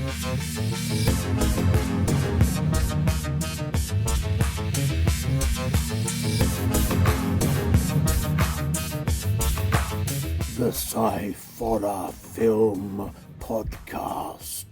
The Sci-Forror Film Podcast.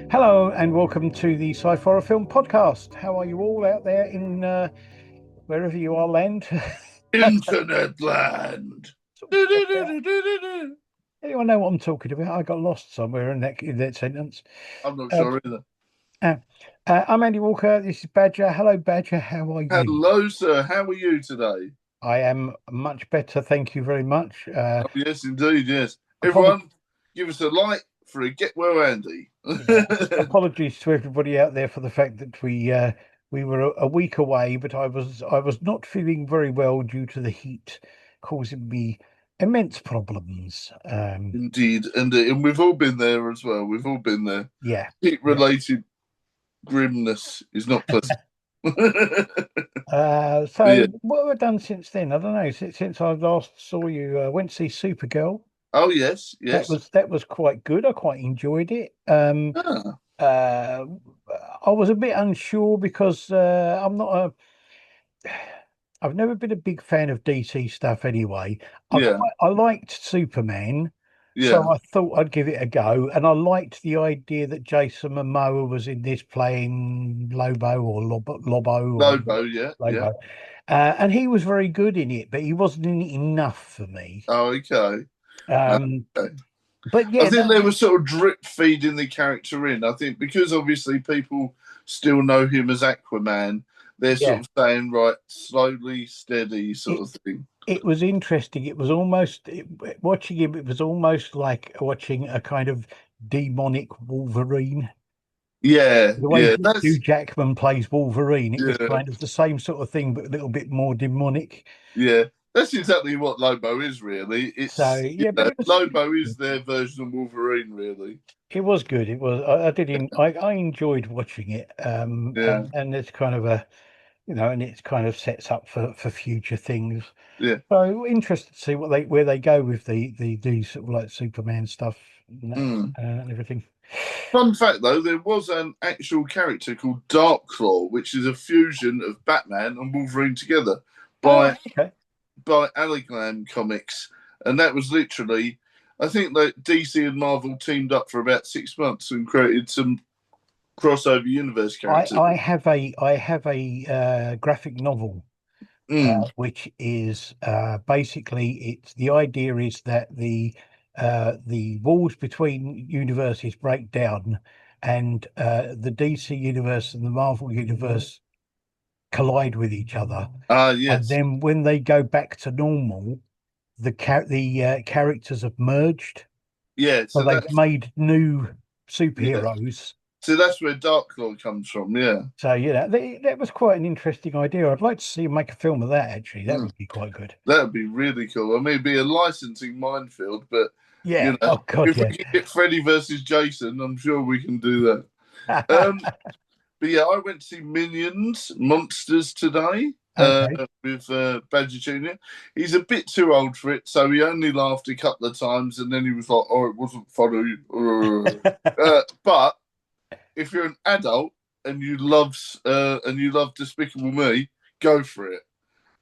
Hello and welcome to the Sci-Fi Film Podcast. How are you all out there in wherever you are, land? Internet land. Anyone know what I'm talking about? I got lost somewhere in that sentence. I'm not sure either. I'm Andy Walker. This is Badger. Hello, Badger. How are you? Hello, sir. How are you today? I am much better. Thank you very much. Yes, indeed. Yes. Everyone, give us a like for a Get Well Andy. Apologies to everybody out there for the fact that we were a week away, but I was not feeling very well due to the heat, causing me immense problems. Indeed, and we've all been there as well. We've all been there. Yeah. Heat-related grimness is not pleasant. So what have I done since then? I don't know. Since I last saw you, I went to see Supergirl. Oh yes. That was quite good. I quite enjoyed it. I was a bit unsure because I've never been a big fan of DC stuff anyway. I liked Superman, so I thought I'd give it a go, and I liked the idea that Jason Momoa was in this playing Lobo or Lobo. And he was very good in it, but he wasn't in it enough for me. Oh, okay. But yeah, I think they were sort of drip feeding the character in. I think because obviously people still know him as Aquaman, they're sort of saying, right, slowly, steady sort of thing. It was interesting. It was almost watching him. It was almost like watching a kind of demonic Wolverine. Yeah, the way Hugh Jackman plays Wolverine, it was kind of the same sort of thing, but a little bit more demonic. Yeah. That's exactly what Lobo is, really. Lobo is their version of Wolverine, really. It was good. It was. I enjoyed watching it. And it's kind of and it's kind of sets up for future things. Yeah. So interested to see where they go with the sort of like Superman stuff and everything. Fun fact, though, there was an actual character called Darkclaw, which is a fusion of Batman and Wolverine together by Allegan Comics, and that was literally, I think that DC and Marvel teamed up for about 6 months and created some crossover universe characters. I have a graphic novel, which is basically the idea is that the walls between universes break down, and the DC universe and the Marvel universe collide with each other. Yes. And then when they go back to normal, the characters have merged. Yeah. So they've made new superheroes. Yeah. So that's where Darkclaw comes from, yeah. So, that was quite an interesting idea. I'd like to see him make a film of that, actually. That would be quite good. That would be really cool. I mean, it'd be a licensing minefield, but, if we can get Freddy versus Jason, I'm sure we can do that. But yeah, I went to see Minions Monsters today with Badger Jr. He's a bit too old for it, so he only laughed a couple of times, and then he was like, "Oh, it wasn't funny." But if you're an adult and you love Despicable Me, go for it.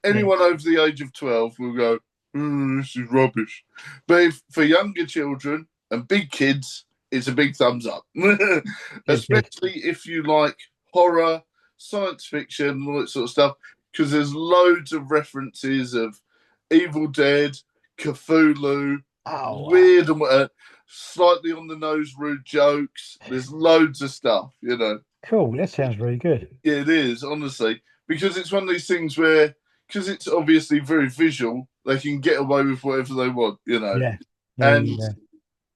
Anyone over the age of 12 will go, "This is rubbish." But for younger children and big kids, it's a big thumbs up, especially if you like horror, science fiction, and all that sort of stuff, because there's loads of references of Evil Dead, Cthulhu, weird and slightly on the nose rude jokes. There's loads of stuff, Cool, that sounds very good. Yeah, it is, honestly, because it's one of these things where, because it's obviously very visual, they can get away with whatever they want,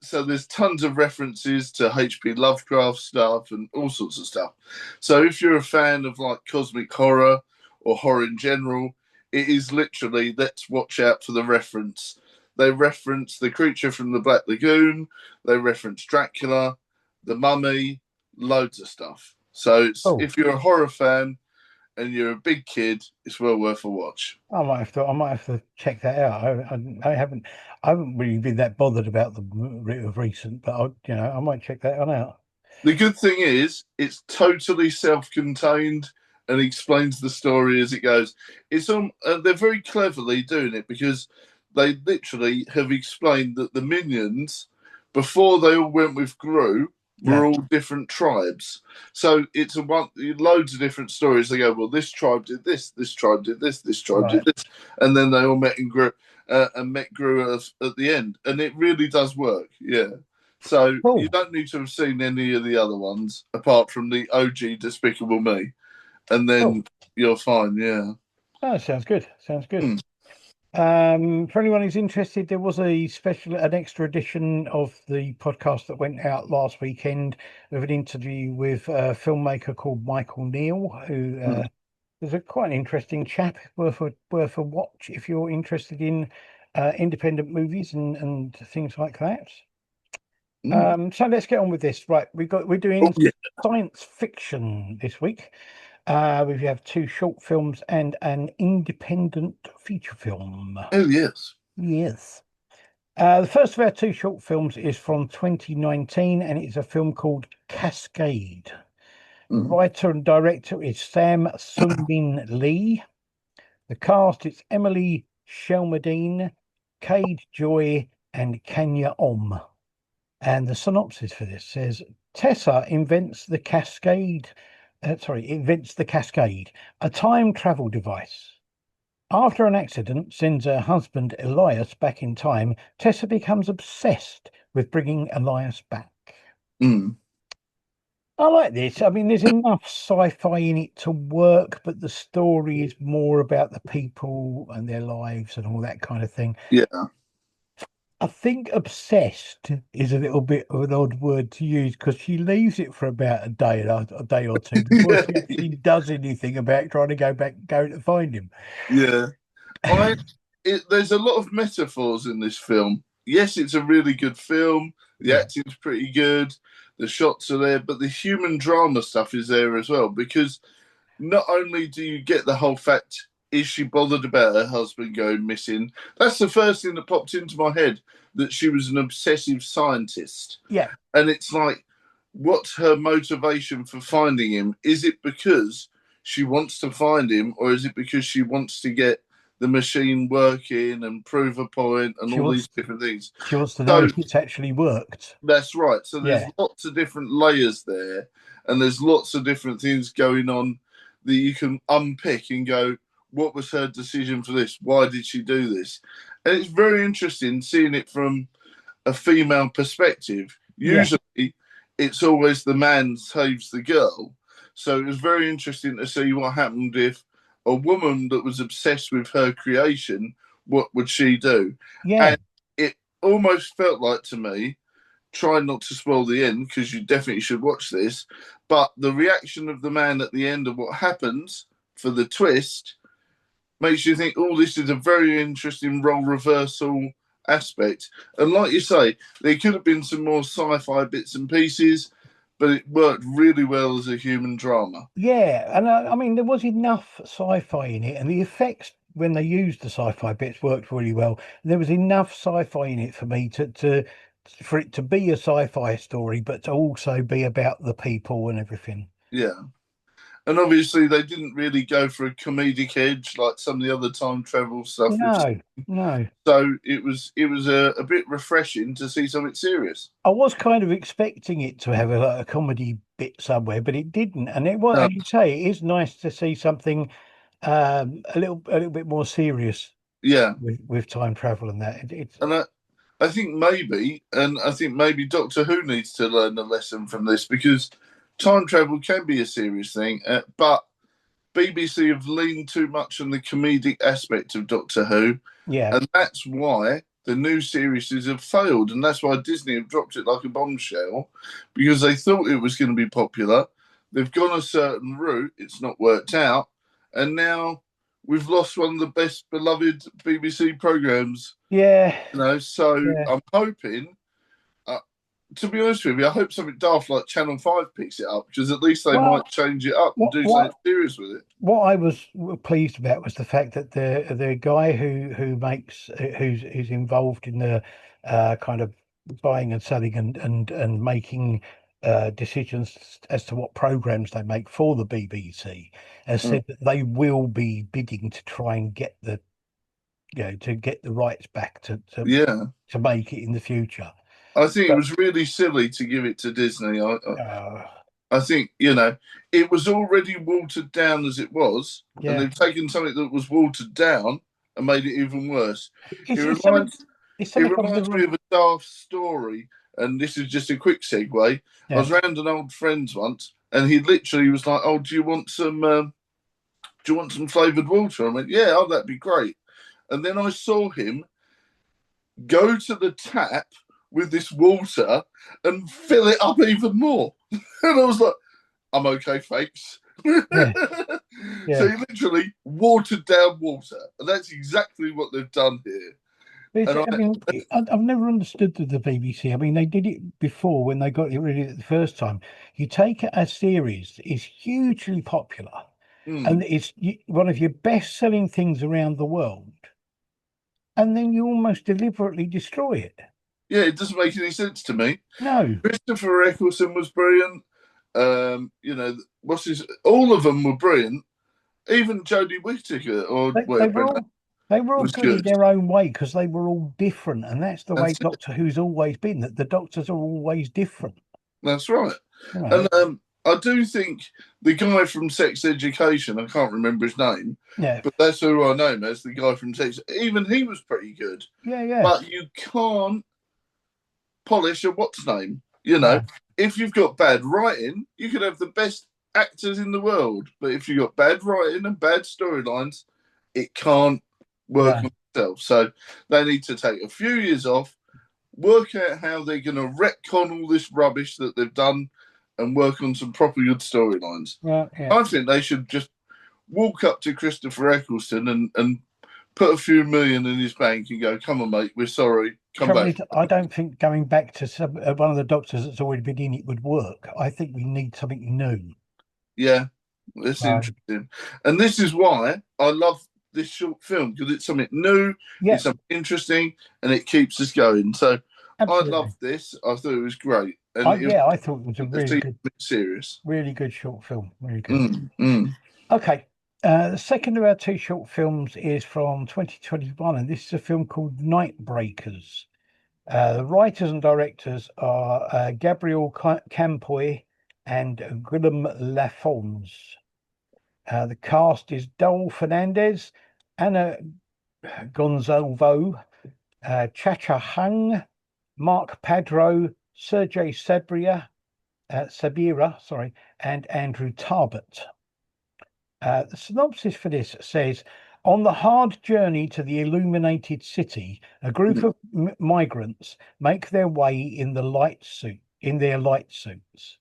so there's tons of references to H.P. Lovecraft stuff and all sorts of stuff. So if you're a fan of like cosmic horror or horror in general, it is literally, let's watch out for the reference. They reference the creature from the Black Lagoon. They reference Dracula, the Mummy, loads of stuff. So if you're a horror fan and you're a big kid, it's well worth a watch. I might have to check that out. I haven't really been that bothered about the of recent, but I might check that one out. The good thing is, it's totally self-contained and explains the story as it goes. It's on. They're very cleverly doing it because they literally have explained that the minions, before they all went with Gru, were all different tribes. So it's loads of different stories. They go, well, this tribe did this tribe did this tribe did this, and then they all met and Gru met Gru at the end, and it really does work. Yeah. So you don't need to have seen any of the other ones apart from the OG Despicable Me, and then you're fine. Yeah. Oh, sounds good. Sounds good. For anyone who's interested, there was an extra edition of the podcast that went out last weekend with an interview with a filmmaker called Michael Neal, who is quite an interesting chap, worth a watch if you're interested in independent movies and things like that. So let's get on with this. Right, we're doing science fiction this week. We have 2 short films and an independent feature film. Oh yes, yes. The first of our 2 short films is from 2019, and it's a film called Cascade. The writer and director is Sam Sun-Min Lee. The cast is Emily Shelmadine, Cade Joy, and Kanya Om. And the synopsis for this says Tessa invents the Cascade, a time travel device. After an accident sends her husband Elias back in time, Tessa becomes obsessed with bringing Elias back. I like this. I mean, there's enough sci-fi in it to work, but the story is more about the people and their lives and all that kind of thing. Yeah. I think obsessed is a little bit of an odd word to use because she leaves it for about a day or two before she actually does anything about trying to go to find him. Yeah. There's a lot of metaphors in this film. Yes, it's a really good film. The acting's pretty good. The shots are there, but the human drama stuff is there as well because not only do you get the whole fact, is she bothered about her husband going missing? That's the first thing that popped into my head, that she was an obsessive scientist. Yeah. And it's like, what's her motivation for finding him? Is it because she wants to find him, or is it because she wants to get the machine working and prove a point and these different things? She wants to know if it's actually worked. That's right. So there's lots of different layers there, and there's lots of different things going on that you can unpick and go, what was her decision for this? Why did she do this? And it's very interesting seeing it from a female perspective. Usually it's always the man saves the girl. So it was very interesting to see what happened if a woman that was obsessed with her creation, what would she do? Yeah. And it almost felt like, to me, try not to spoil the end because you definitely should watch this, but the reaction of the man at the end of what happens for the twist makes you think, oh, this is a very interesting role reversal aspect. And like you say, there could have been some more sci-fi bits and pieces, but it worked really well as a human drama. Yeah, and I mean, there was enough sci-fi in it, and the effects when they used the sci-fi bits worked really well. There was enough sci-fi in it for me for it to be a sci-fi story, but to also be about the people and everything. Yeah. And obviously, they didn't really go for a comedic edge like some of the other time travel stuff. No. So it was a bit refreshing to see something serious. I was kind of expecting it to have a comedy bit somewhere, but it didn't. And it was, as you say, it is nice to see something a little bit more serious. Yeah, with time travel and that. And I think maybe Doctor Who needs to learn a lesson from this because time travel can be a serious thing, but BBC have leaned too much on the comedic aspect of Doctor Who. Yeah. And that's why the new series have failed, and that's why Disney have dropped it like a bombshell, because they thought it was going to be popular. They've gone a certain route, it's not worked out, and now we've lost one of the best beloved BBC programs. Yeah. So Yeah. I'm hoping, to be honest with you, I hope something daft like Channel 5 picks it up, because at least they might change it up and do something serious with it. What I was pleased about was the fact that the guy who makes who's involved in the kind of buying and selling and making decisions as to what programs they make for the BBC has said that they will be bidding to try and get the to get the rights back to make it in the future. I think it was really silly to give it to Disney. I think, it was already watered down as it was, and they've taken something that was watered down and made it even worse. It reminds me of a daft story, and this is just a quick segue. I was round an old friend's once, and he literally was like, "Oh, do you want some flavoured water?" I went, "Yeah, oh, that'd be great." And then I saw him go to the tap with this water and fill it up even more. And I was like, I'm okay, thanks. Yeah. So he literally watered down water. And that's exactly what they've done here. I've never understood the BBC. I mean, they did it before when they got rid of it the first time. You take a series that is hugely popular and it's one of your best-selling things around the world, and then you almost deliberately destroy it. Yeah, it doesn't make any sense to me. No. Christopher Eccleston was brilliant. All of them were brilliant. Even Jodie Whittaker they were all good in their own way, because they were all different, and that's the way Doctor Who's always been. That the Doctors are always different. That's right. And I do think the guy from Sex Education, I can't remember his name, but that's who I know him as, the guy from Sex. Even he was pretty good. Yeah. But you can't polish a what's name. If you've got bad writing, you could have the best actors in the world, but if you've got bad writing and bad storylines, it can't work on itself. So they need to take a few years off, work out how they're going to retcon all this rubbish that they've done, and work on some proper good storylines. I think they should just walk up to Christopher Eccleston and put a few million in his bank and go, "Come on, mate, we're sorry. Come back." I don't think going back to one of the Doctors that's already been in it would work. I think we need something new. Yeah, it's interesting. And this is why I love this short film, because it's something new, it's something interesting, and it keeps us going. So absolutely. I love this. I thought it was great. And I thought it was a really good series. Really good short film. Really good. Okay. The second of our two short films is from 2021, and this is a film called Nightbreakers. The writers and directors are Gabriel Campoy and Guillaume Lafons. The cast is Dole Fernandez, Anna Gonzalvo, Chacha Hung, Mark Padro, Sergei Sabira, and Andrew Tarbot. The synopsis for this says, on the hard journey to the illuminated city, a group of migrants make their way in their light suits.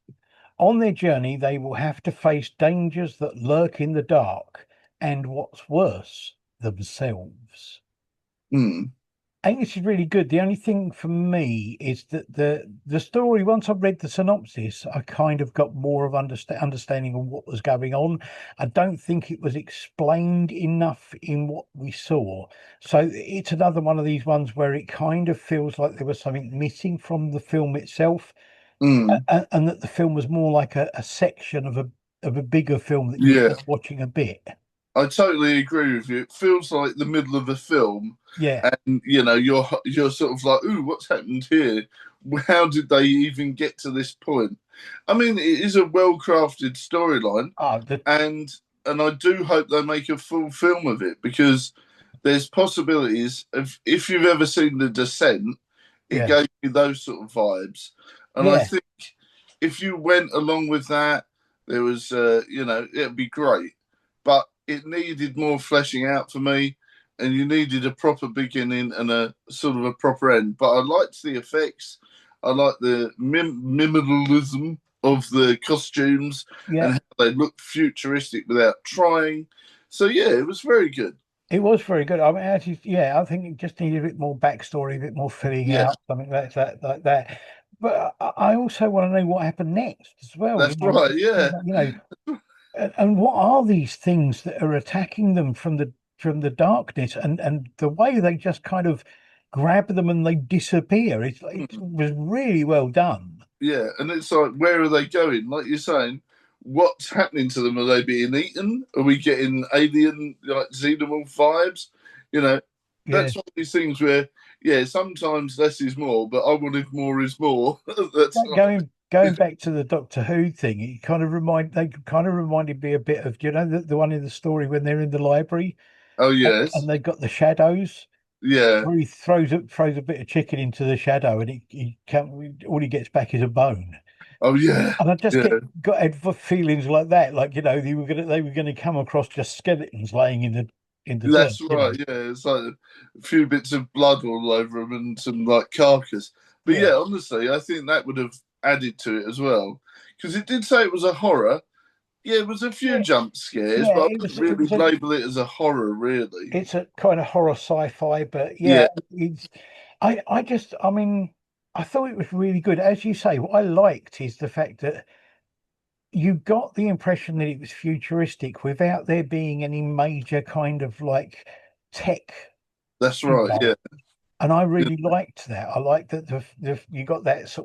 On their journey, they will have to face dangers that lurk in the dark, and what's worse, themselves. I think this is really good. The only thing for me is that the story, once I've read the synopsis, I kind of got more of understanding of what was going on. I don't think it was explained enough in what we saw. So it's another one of these ones where it kind of feels like there was something missing from the film itself, and that the film was more like a section of a bigger film that you're just watching a bit. I totally agree with you. It feels like the middle of a film. Yeah. And, you're sort of like, ooh, what's happened here? How did they even get to this point? I mean, it is a well-crafted storyline. And I do hope they make a full film of it, because there's possibilities of, if you've ever seen The Descent, it gave you those sort of vibes. And I think if you went along with that, there was, it'd be great. But it needed more fleshing out for me. and you needed a proper beginning and a sort of a proper end. But I liked the effects. I liked the minimalism of the costumes Yeah, and how they looked futuristic without trying. So yeah, it was very good. it was very good. I mean, actually, yeah, I think it just needed a bit more backstory, a bit more filling Yeah, out, something like that. But I also want to know what happened next as well. that's right. Yeah, You know, and what are these things that are attacking them from the darkness, and the way they just kind of grab them and they disappear. It mm, was really well done. yeah. And it's like, where are they going? Like you're saying, what's happening to them? Are they being eaten? Are we getting alien like xenomorph vibes? You know, Yeah. that's one of these things where, yeah, sometimes less is more, but I wanted more is more. That's That going back to the Doctor Who thing, it kind of reminded me a bit of, the one in the story when they're in the library oh and yes, they've got the shadows yeah, where he throws a bit of chicken into the shadow and he can't, all he gets back is a bone. oh yeah, And I just yeah. got had feelings like that, like they were gonna come across just skeletons laying in the dirt, That's right. Yeah, it's like a few bits of blood all over them and some like carcass. But Yeah, yeah, honestly, I think that would have added to it as well because it did say it was a horror. Yeah, it was a few yeah, jump scares, yeah. but I wouldn't really label it as a horror, really. It's a kind of horror sci-fi, but yeah, Yeah, it's I mean, I thought it was really good. As you say, what I liked is the fact that you got the impression that it was futuristic without there being any major kind of like tech that's right. Yeah, involved. And I really liked that. I liked that you got that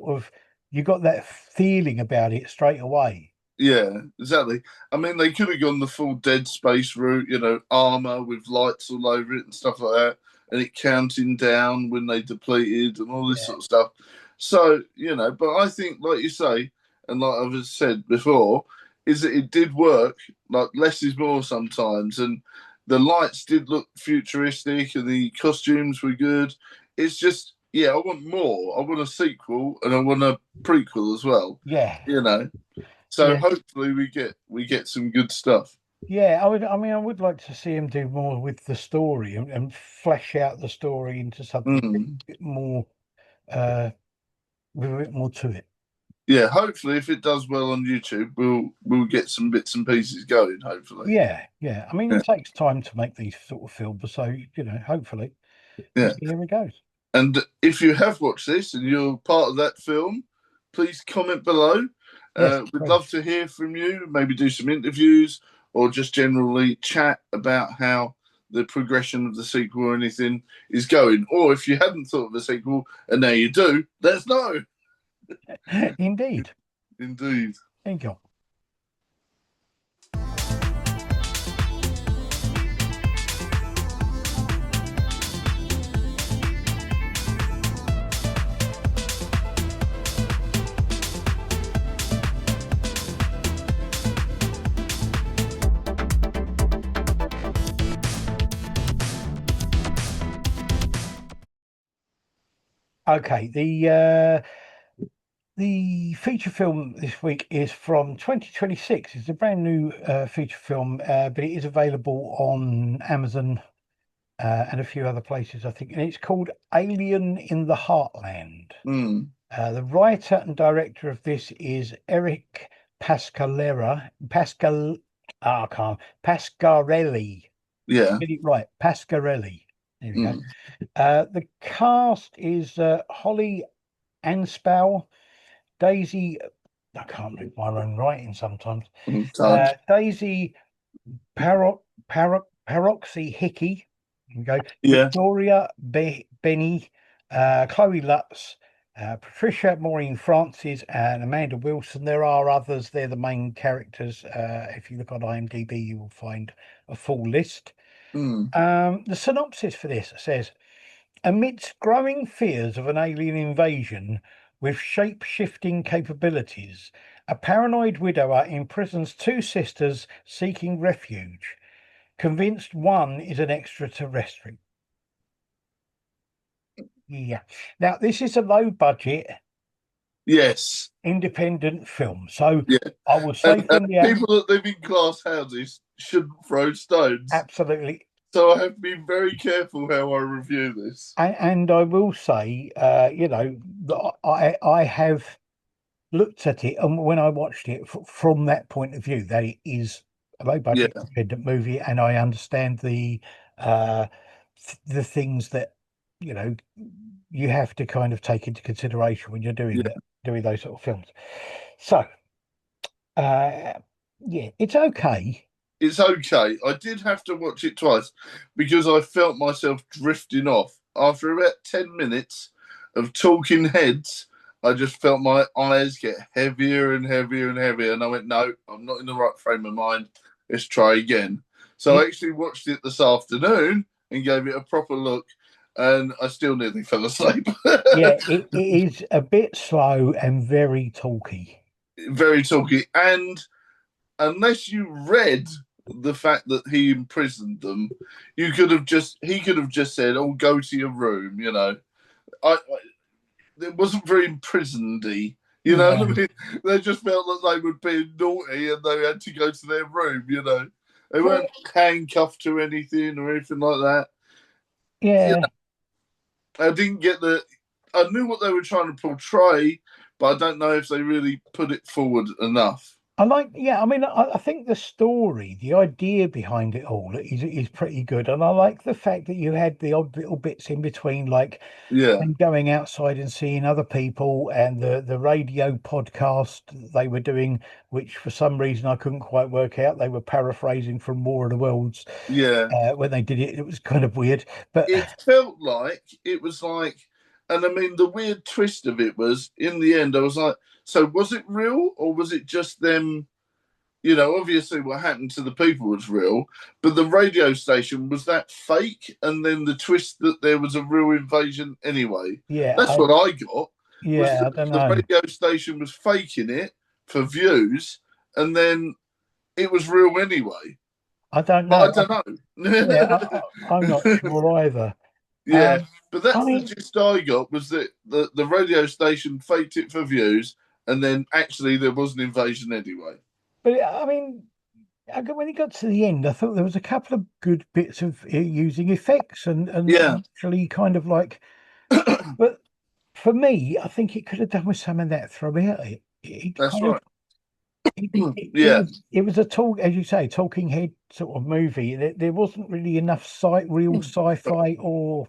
you got that feeling about it straight away. yeah, exactly. I mean, they could have gone the full Dead Space route, armor with lights all over it and stuff like that, and it counting down when they depleted and all this Yeah, sort of stuff. So, but I think, like you say, and like I've said before, is that it did work. Like less is more sometimes, and the lights did look futuristic, and the costumes were good. It's just, yeah, I want more. I want a sequel, and I want a prequel as well. yeah, You know. So yeah, hopefully we get some good stuff. yeah. I would like to see him do more with the story and flesh out the story into something a Mm. bit more, uh, with a bit more to it. Yeah, hopefully if it does well on YouTube, we'll get some bits and pieces going. Hopefully, Yeah, yeah. I mean, yeah, it takes time to make these sort of films, so hopefully we'll yeah. see how it goes. And if you have watched this and you're part of that film, please comment below. Yes, We'd please. love to hear from you. Maybe do some interviews or just generally chat about how the progression of the sequel or anything is going. Or if you hadn't thought of a sequel and now you do, let us know. Indeed. Indeed. There you go. Okay, the feature film this week is from 2026. It's a brand new feature film, but it is available on Amazon and a few other places, I think. And it's called Alien in the Heartland. Mm. The writer and director of this is Eric Pascalera. I can't. Pascarelli. Yeah. Get it right. Pascarelli. There we go. Mm. The cast is Holly Anspow, Daisy. I can't read my own writing sometimes. Done. Daisy Paroxy Hickey. There we go. Yeah. Victoria Benny, Chloe Lutz, Patricia Maureen Francis, and Amanda Wilson. There are others. They're the main characters. If you look on IMDb, you will find a full list. Mm. The synopsis for this says, amidst growing fears of an alien invasion with shape-shifting capabilities, a paranoid widower imprisons two sisters seeking refuge, convinced one is an extraterrestrial. Yeah. Now, this is a low-budget, Yes. independent film. So Yeah. I would say And from the people that live in glass houses shouldn't throw stones. absolutely So I have to be very careful how I review this. And I will say, I have looked at it, and when I watched it from that point of view, that it is a low Yeah, budget independent movie, and I understand uh, the things that you know you have to kind of take into consideration when you're doing yeah. that, doing those sort of films. So, uh, yeah, it's okay. It's okay. I did have to watch it twice because I felt myself drifting off. After about 10 minutes of talking heads, I just felt my eyes get heavier and heavier and heavier. And I went, no, I'm not in the right frame of mind. Let's try again. So I It, actually watched it this afternoon and gave it a proper look. And I still nearly fell asleep. yeah, it is a bit slow and very talky. Very talky. And unless you read the fact that he imprisoned them, he could have just said, "Oh, go to your room." It wasn't very imprisonedy. You know what I No, mean? They just felt that they were being naughty and they had to go to their room. They well, weren't handcuffed to anything or anything like that. You yeah. know, I didn't get the. I knew what they were trying to portray, but I don't know if they really put it forward enough. Yeah, I mean, I think the story, the idea behind it all is pretty good. And I like the fact that you had the odd little bits in between, like Yeah, them going outside and seeing other people and the radio podcast they were doing, which for some reason I couldn't quite work out. They were paraphrasing from War of the Worlds yeah. when they did it. It was kind of weird. But It felt like it was like, and I mean, the weird twist of it was in the end, I was like, so was it real or was it just them? Obviously what happened to the people was real, but the radio station was that fake, and then the twist that there was a real invasion anyway. yeah, That's what I got was yeah, that I don't the know. radio station was faking it for views, and then it was real anyway. I don't But know. I don't Yeah, I'm not know. sure either. Yeah, Um, but I that's the mean, gist I got was that the radio station faked it for views, and then actually there was an invasion anyway. but I mean, when it got to the end, I thought there was a couple of good bits of using effects Yeah, and actually kind of like. But for me, I think it could have done with some of that throughout it. It that's kind of right. it Yeah, was a talk, as you say, talking head sort of movie. There wasn't really enough real sci-fi or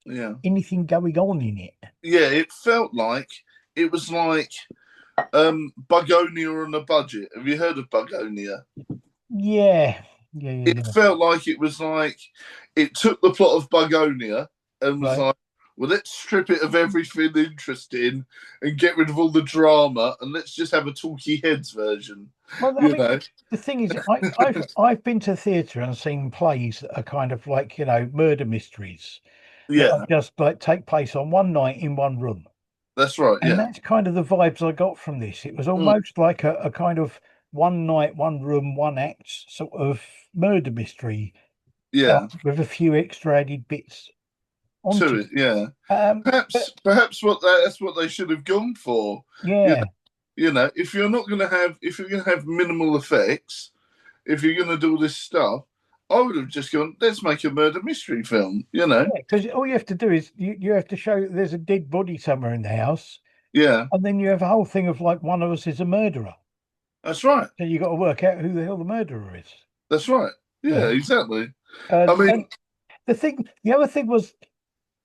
yeah, anything going on in it. yeah. It felt like it was like Bugonia on a budget. Have you heard of Bugonia? Yeah, yeah, yeah, It yeah. felt like it was like it took the plot of Bugonia and was Right. like, well, let's strip it of everything interesting and get rid of all the drama, and let's just have a talky heads version. Well, I You mean, know? the thing is, I've been to theatre and seen plays that are kind of like murder mysteries that are Yeah, just like take place on one night in one room, that's right. and Yeah, that's kind of the vibes I got from this. It was mm, almost like a kind of one night, one room, one act sort of murder mystery yeah. with a few extra added bits To onto it. it. Yeah. But Perhaps that's what they should have gone for. You yeah, if you're not going to have if you're going to have minimal effects, if you're going to do all this stuff, I would have just gone. Let's make a murder mystery film. yeah, because all you have to do is you have to show that there's a dead body somewhere in the house. Yeah, And then you have a whole thing of like one of us is a murderer. that's right. So you got to work out who the hell the murderer is. That's right. You Yeah, know? exactly. I And mean, the other thing was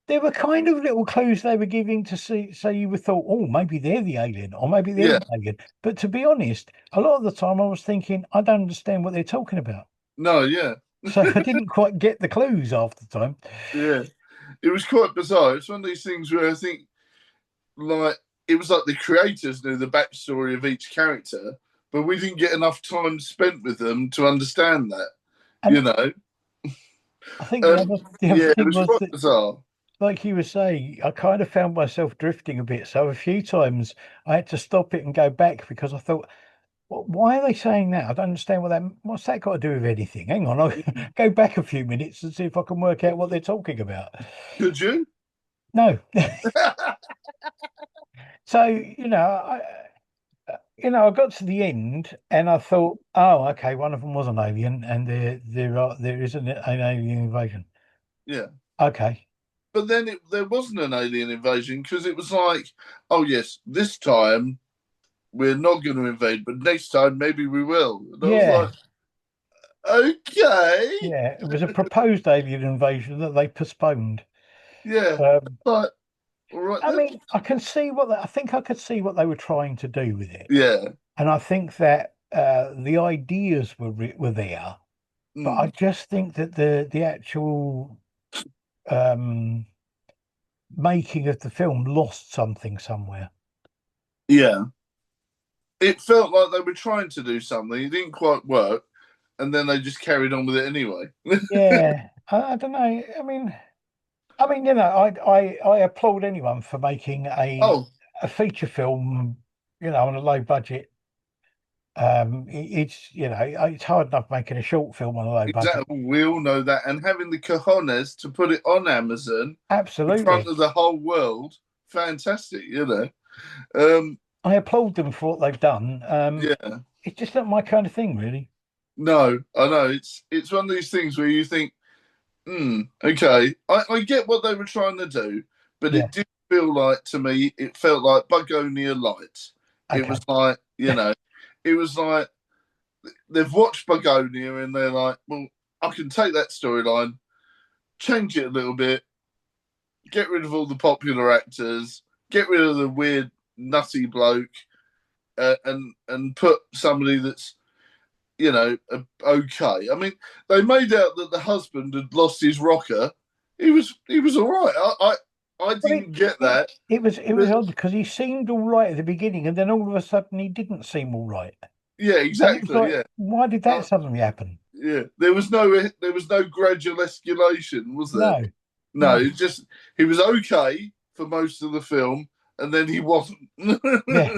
there were kind of little clues they were giving to see, so you would thought, oh, maybe they're the alien, or maybe they're yeah, the alien. But to be honest, a lot of the time I was thinking, I don't understand what they're talking about. no, yeah, So I didn't quite get the clues half the time. yeah. It was quite bizarre. It's one of these things where I think, like, it was like the creators knew the backstory of each character, but we didn't get enough time spent with them to understand that. And You know, I think um, the other yeah, it thing was was quite that, bizarre. like you were saying, I kind of found myself drifting a bit. So a few times I had to stop it and go back because I thought, why are they saying that? I don't understand what's that got to do with anything? Hang on, I'll go back a few minutes and see if I can work out what they're talking about. Could you? No. So, I got to the end and I thought, oh, okay, one of them was an alien, and there is an alien invasion. Yeah. Okay. But then there wasn't an alien invasion because it was like, oh yes, this time we're not going to invade, but next time maybe we will. And I was Yeah. like, okay, Yeah. It was a proposed alien invasion that they postponed. yeah, Um, but all right I then, mean, I think I could see what they were trying to do with it, yeah, and I think that the ideas were there, but I mm, just think that the actual um, making of the film lost something somewhere. yeah. It felt like they were trying to do something. It didn't quite work, and then they just carried on with it anyway. Yeah, I don't know. I mean, I applaud anyone for making Oh, a feature film, on a low budget. It's hard enough making a short film on a low budget. exactly. We all know that, and having the cojones to put it on Amazon in front Absolutely. of the whole world, fantastic. Um, I applaud them for what they've done. yeah. It's just not my kind of thing, really. No, I know it's one of these things where you think, okay, I get what they were trying to do, but Yeah. it did feel like to me, it felt like Bugonia light. It Okay. was like, it was like they've watched Bugonia and they're like, well, I can take that storyline, change it a little bit, get rid of all the popular actors, get rid of the weird nutty bloke, and put somebody that's okay. I mean, they made out that the husband had lost his rocker. He was all right. I But it, didn't get it, that. it was odd because he seemed all right at the beginning, and then all of a sudden he didn't seem all right. Yeah, And it was exactly. like, Yeah, why did that suddenly happen? yeah. There was no gradual escalation, was there? No, No, no. it just he was okay for most of the film, and then he wasn't. Yeah.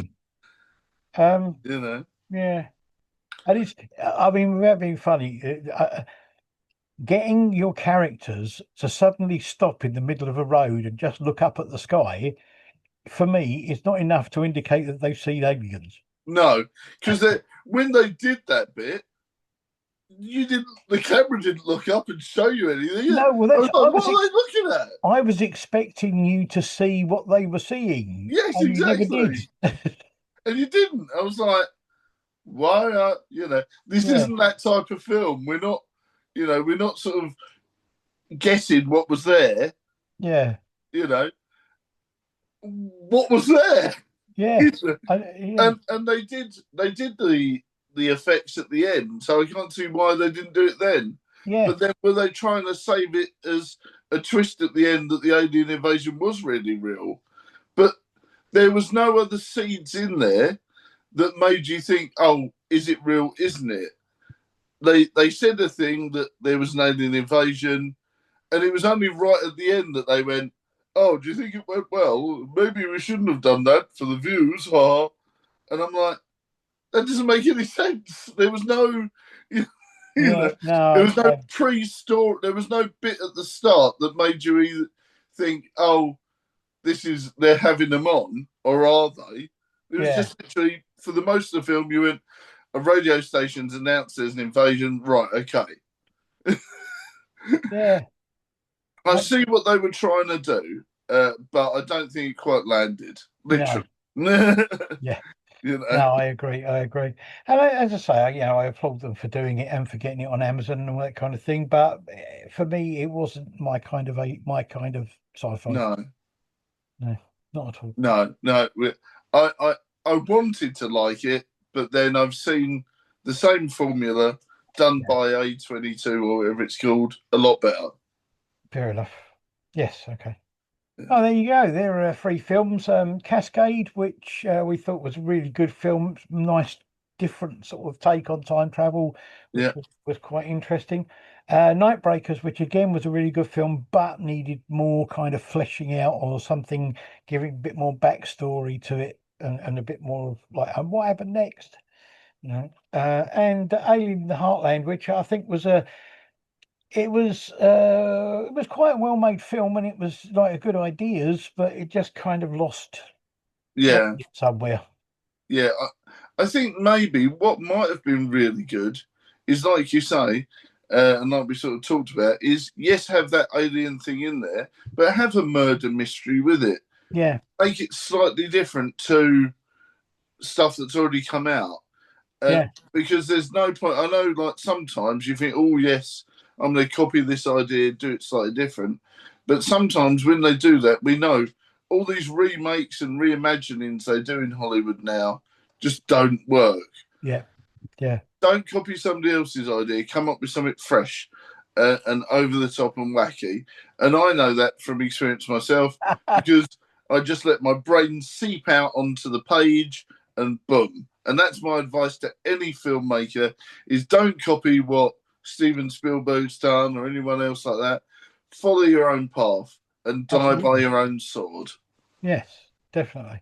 Um, you know. yeah. And I mean, without being funny, getting your characters to suddenly stop in the middle of a road and just look up at the sky, for me, is not enough to indicate that they've seen aliens. No, because when they did that bit, you didn't. The camera didn't look up and show you anything. No, well, I was like, "What are they looking at?" I was expecting you to see what they were seeing, Yes, and you never did. exactly. And you didn't. I was like, "Why are This Yeah, isn't that type of film. We're not sort of guessing what was there. yeah, You know, what was there?" yeah, yeah, and they did the effects at the end, so I can't see why they didn't do it then. yeah, But then were they trying to save it as a twist at the end that the alien invasion was really real? But there was no other seeds in there that made you think, "Oh, is it real? Isn't it?" They said a thing that there was an alien invasion, and it was only right at the end that they went, "Oh, do you think it went well? Maybe we shouldn't have done that for the views, huh?" And I'm like, that doesn't make any sense. There was no, you yeah. know, there No, was no pre-story. There was no bit at the start that made you either think, "Oh, they're having them on," or are they? It was yeah, just literally for the most of the film. You went, a radio station's announced there's an invasion. Right, okay. yeah. I see what they were trying to do, but I don't think it quite landed. No, Literally. you yeah. know. No, I agree. I agree. And as I say, I applaud them for doing it and for getting it on Amazon and all that kind of thing. But for me, it wasn't my kind of sci-fi. No, No, not at all. no. I wanted to like it, but then I've seen the same formula done Yeah, by A22 or whatever it's called a lot better. fair enough. Yes. Okay. Oh, there you go. There are three films. Cascade, which we thought was a really good film, nice, different sort of take on time travel, which Yeah, was quite interesting. Nightbreakers, which again was a really good film, but needed more kind of fleshing out or something, giving a bit more backstory to it and a bit more of like, and what happened next? And Alien in the Heartland, which I think was a it was quite a well made film and it was like good ideas, but it just kind of lost yeah, it somewhere. yeah. I think maybe what might have been really good is, like you say, and like we sort of talked about, is yes, have that alien thing in there, but have a murder mystery with it. Yeah. Make it slightly different to stuff that's already come out. Yeah. Because there's no point. I know, like, sometimes you think, oh, yes, I'm going to copy this idea, do it slightly different. But sometimes when they do that, we know all these remakes and reimaginings they do in Hollywood now just don't work. Yeah. Yeah. Don't copy somebody else's idea. Come up with something fresh and over the top and wacky. And I know that from experience myself because I just let my brain seep out onto the page and boom. And that's my advice to any filmmaker: is don't copy what Steven Spielberg's done or anyone else like that. Follow your own path and die by your own sword. Yes, definitely.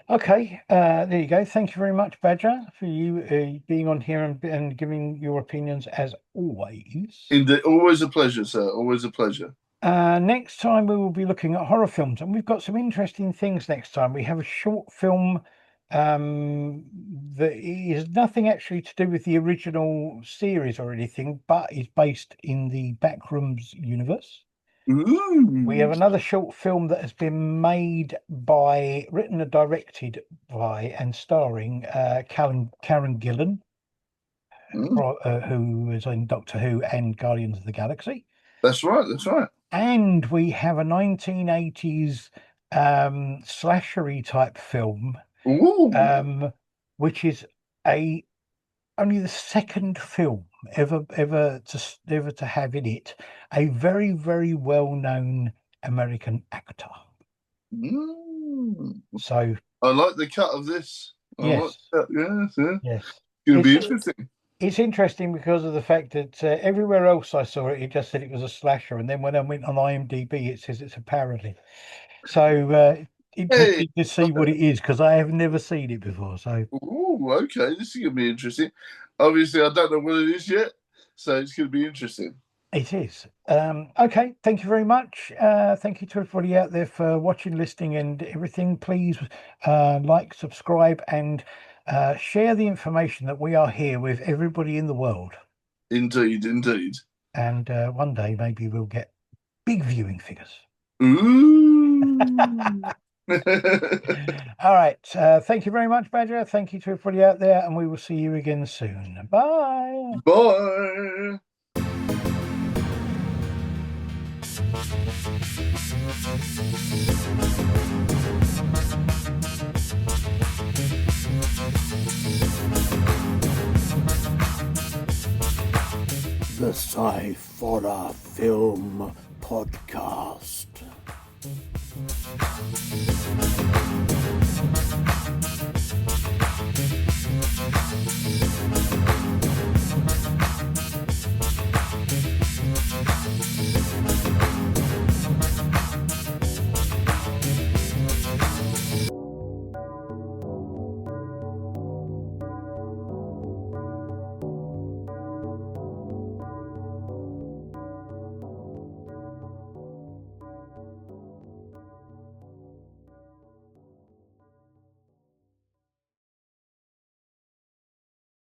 Okay, there you go. Thank you very much, Badger, for you being on here and giving your opinions as always. Indeed, always a pleasure, sir. Always a pleasure. Next time we will be looking at horror films, and we've got some interesting things next time. We have a short film that is nothing actually to do with the original series or anything, but is based in the Backrooms universe. Ooh. We have another short film that has been made by, written and directed by, and starring Karen Gillan, who is in Doctor Who and Guardians of the Galaxy. That's right. That's right. And we have a 1980s slashery type film, which is only the second film ever to have in it a very, very well-known American actor. So I like the cut of this. Yes. It's going to be interesting. It's interesting because of the fact that everywhere else I saw it, it just said it was a slasher, and then when I went on IMDb, it says it's a parody. So interesting to see what it is, because I have never seen it before. So, okay, this is going to be interesting. Obviously, I don't know what it is yet, so it's going to be interesting. It is. Okay, thank you very much. Thank you to everybody out there for watching, listening, and everything. Please like, subscribe, and share the information that we are here with everybody in the world. Indeed, indeed. And one day maybe we'll get big viewing figures. Ooh. All right. Thank you very much, Badger. Thank you to everybody out there, and we will see you again soon. Bye. Bye. The Sci-Forror Film Podcast.